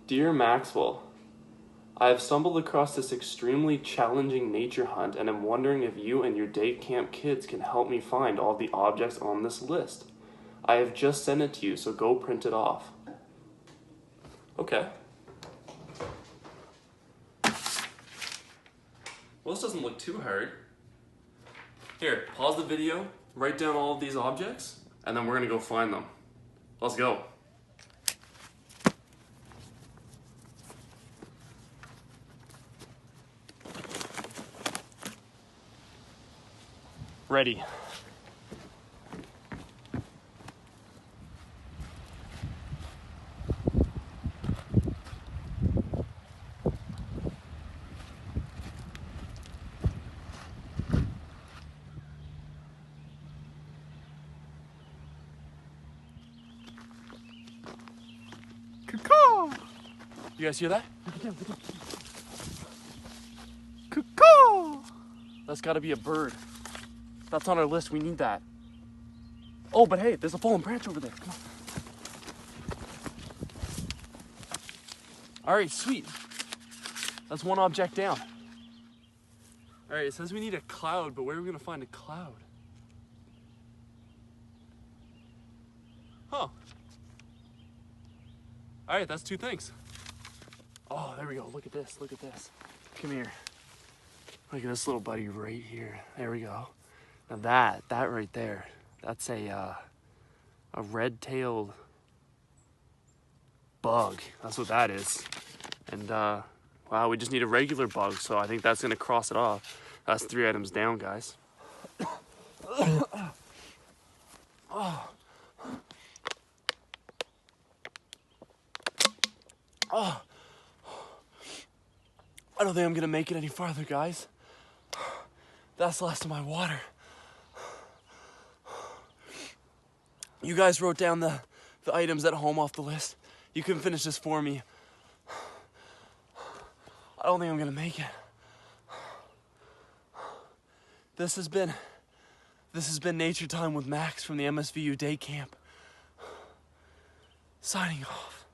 Dear Maxwell, I have stumbled across this extremely challenging nature hunt and am wondering if you and your day camp kids can help me find all the objects on this list. I have just sent it to you, so go print it off. Okay. Well, this doesn't look too hard. Here, pause the video, write down all of these objects, and then we're gonna go find them. Let's go. Ready. Caw. You guys hear that? Caw. That's gotta be a bird. That's on our list, we need that. Oh, but hey, there's a fallen branch over there. Come on. All right, sweet. That's one object down. All right, it says we need a cloud, but where are we gonna find a cloud? Huh. All right, that's two things. Oh, there we go, look at this, look at this. Come here. Look at this little buddy right here. There we go. Now that right there, that's a red-tailed bug. That's what that is. And wow, we just need a regular bug, so I think that's gonna cross it off. That's 3 items down, guys. Oh. Oh. I don't think I'm gonna make it any farther, guys. That's the last of my water. You guys wrote down the items at home off the list. You can finish this for me. I don't think I'm gonna make it. This has been Nature Time with Max from the MSVU Day Camp. Signing off.